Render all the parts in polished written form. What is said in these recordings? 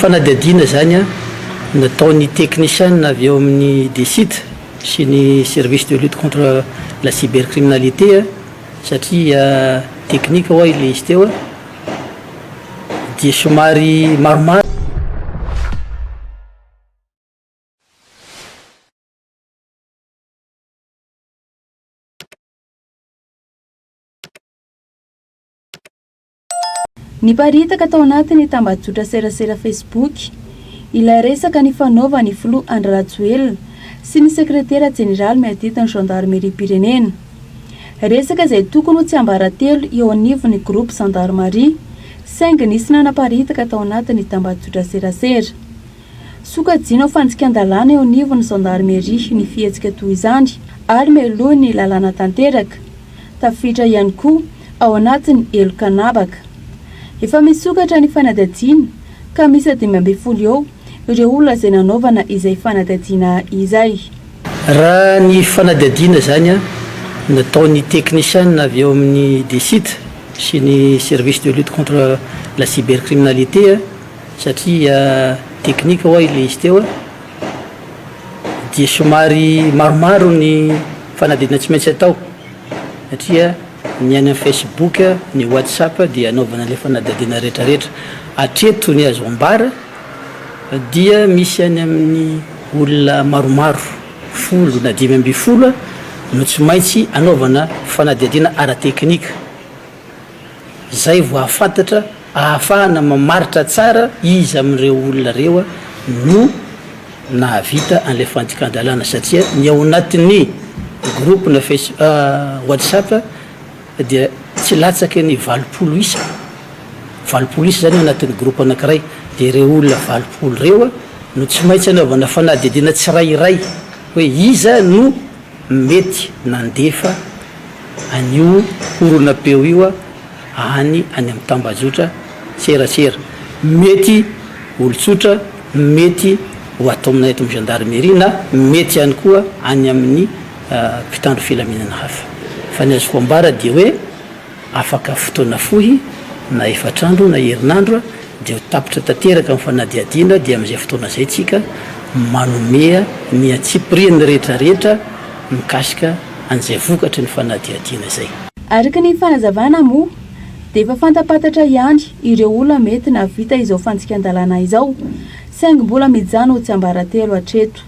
fanadihadiana zany a nataon'ny technicien avy eo amin'ny DSIT sy ny service de lutte contre la cybercriminalité satria technique hoa ile izy teo dia somary maromaro. Ny paritaka tao anatin'ny tambazotra serasera Facebook ilay resaka ny fanaovany filoha Andry Rajoelina sy ny sekretera jeneraly miadita ny gendarmerie pirenena. Resaka izay tokony ho tsy ambaratelo eo anivon'ny groupe gendarmerie saingy nisy nanaparitaka tao anatin'ny tambazotra serasera. Sokajiana ho fanjikan-dalàna eo anivon'ny gendarmerie ny fihetsika toy izany ary mialoha ny lalàna tanteraka. Tafiditra ihany koa ao anatin'ny elo-kanabaka. Efa misokatra ny fanadihadiana ka misy 5 eo ireo olona izay nanaovana izay fanadihadiana izay. Raha ny fanadihadiana zany a nataon'ny technicien avy eo amin'ny DSIT sy ny service de lutte contre la cybercriminalité satria technique hoa ile izy teo dia somary maromaro ny fanadihadiana tsy maintsy atao satria ny any amin'ny Facebook ny WhatsApp dia anaovana le fanadihadiana rehetrarehetra. Hatreto ny azo ambara dia misy any amin'ny olona maromaro 10 na 12 no tsy maintsy anaovana fanadihadiana ara-teknika. Zay vao ahafantatra ahafahana mamaritra tsara izy amin'ireo olona reo no nahavita an'ilay fanjikan-dalàna satria ny ao anatin'ny groupe na WhatsApp dia tsy latsaka ny 20 isa. 20 isa zany anatin'ny groupe anankiray dia ireo olona 20 reo no tsy maintsy anaovana fanadihadiana tsirairay hoe iza no mety nandefa an'io oronapeo io any amin'ny tambazotra serasera. Mety olotsotra, mety ho atao aminay eto amin'ny gendarmerie na mety ihany koa any amin'ny mpitandro filaminana hafa. Fa ny azoko ambara dia hoe afaka fotoana fohy na efatrandro na herinandro dia ho tapitra tanteraka amin'ny fanadihadiana dia amin'izay fotoana izay tsika manome ny atsipiriany rehetrarehetra mikasika an'izay vokatry ny fanadihadiana izay. Araka ny fanazavana moa dia efa fantapatatra ihany ireo olona mety nahavita izao fanjikan-dalàna izao saingy mbola mijano ho tsy ambaratelo hatreto.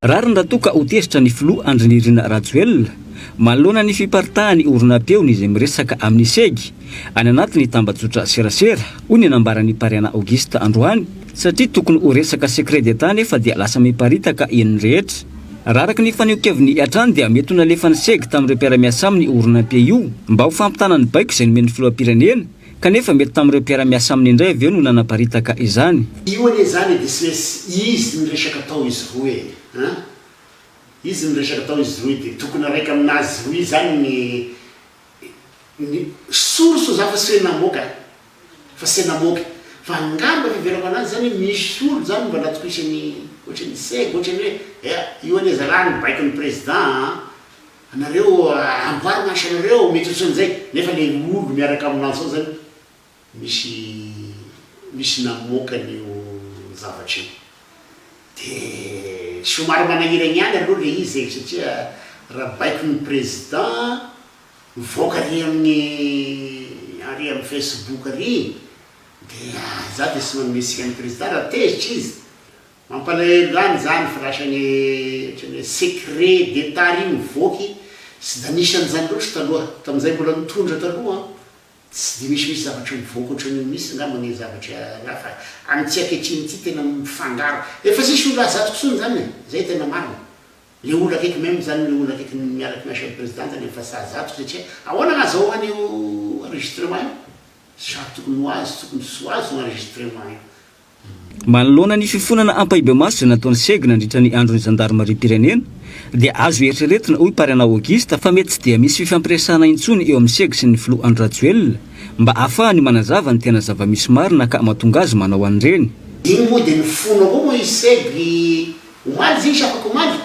Raha toka ho tesitra ny filoha Andry Nirina Rajoelina manoloana ny fiparitahany oronam-peony izay miresaka amin'ny segy any anatin'ny tambazotra serasera hoy ny nambaran'ny Pariana Auguste Androany satria tokony ho resaka secret d'état nefa dia lasa miparitaka eny rehetra. Raha araka ny faneho-keviny hatrany dia mety ho nalefa ny segy tamin'ireo mpiara-miasa aminy oronam-pe io mba ho fampitana ny baiko izay nomeny filoham-pirenena kanefa mety tamin'ireo mpiara-miasa aminy indray avy eo no nanaparitaka izany. Io anie zany dia tsy maintsy izy miresaka tao izy roe izy miresaka tao izy roe dia tokony araiky aminazy roe zany ny sorso za fa sy namoaka fa sy namoaka fa angamba fiverako anazy zany misy olo zany mba natoko isany ohatrany segy ohatrany hoe io anie zalany baiky ny président anareo amboary masy anareo mety ohatran'izay nefa le olo miaraka aminazy ao zany misy namoaka nio zavatra io dia somary manahiragny ihany aloha le izy satria raha baiky ny président mivoaka ary amin'ny Facebook ary dia za dia sy manomesika ny président raha tezitra izy mampalahelo any zany fa lasany secret d'état ry mivoaky sy da nisan'izany loatra taloha tamin'izay mbola nitondra taloha tsy dia misy zavatra mivoaka ohatrany misy ngamba ny zavatra lafa amin'ny tsy ankehitriny ity tena mifangaro efa sisy olona azatoko sony zany zay tena marina le olo akaiky même zany le olo akaiky miaraky miasa ny président zany efa sy azatoko satria ahoana gnazao an'io enregistrement io sary tokony ho azy tokony sy ho azy no enregistrement io. Manoloana ny fifonana ampahibia maso izay nataon'ny segy nandritra ny andron'ny gendarmerie pirenena dia azo eritreretina hoy Pariana Auguste fa mety tsy dia misy fifampiresahana intsony eo amin'ny segy sy ny filoha Andry Rajoelina mba ahafahany manazava ny tena zava-misy marina ka mahatonga azy manao an'ireny. Igny moa dia nifona avao moa izy segy omaly izy izy afaka omaly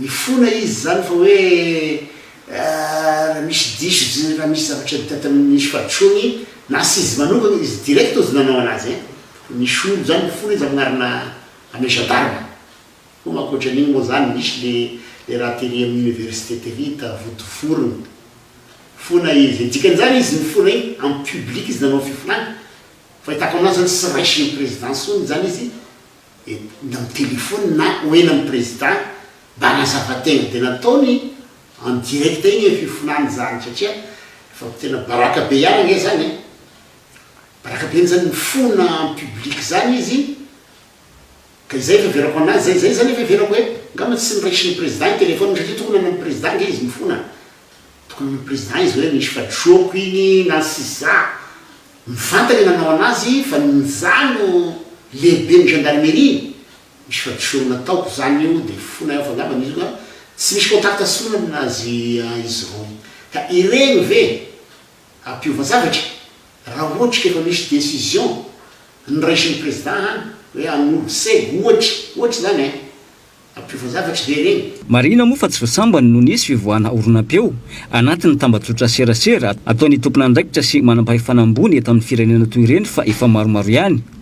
nifona izy zany fa hoe raha misy diso raha misy zavatra misy faditrony na sy izy manokana izy direct ozy nanao anazy misy olo zany mifona izy amin'arina amesadarana fo makoatra an'igny moa zany misy le raha tery amin'ny université terita votoforona fona izy dikan'izany izy mifona igny amin'ny public izy nanao fifonana fa hitako aminazy zany sy raisin'ny président sony zany izy na téléphone na oena amin'ny président mba nazavatena de nataony en direct igny fifonany zany satria fa tena baraka be ihany nge zany baraka be zany mifona en public zany izy ka izay faverako anazy zay zany faverako hoe ngamba tsy niraisin'ny président téléphone satria tokony amin'ny président nge izy mifona tokony amin'ny président izy hoe misy fadroko igny na sisa mifantany nanao anazy fa nizano lehibe ny gendarmerie misy fadroko nataoko zany io de fona io fa ngamba misy koa tsy misy contact sona aminazy izy roa ka iregny ve ampiova zavatra raha ohatra efa misy décision niraisin'ny président hany hoe an'olo seg ohatra zany ampiova zavatra ve regny marina moa fa tsy voasambany no nisy fivoahana oronam-peo anatin'ny tambazotra serasera ataon'ny tompon'andraikitra sy manam-pahefanambony eto amin'ny firenena toy ireny fa efa maromaro ihany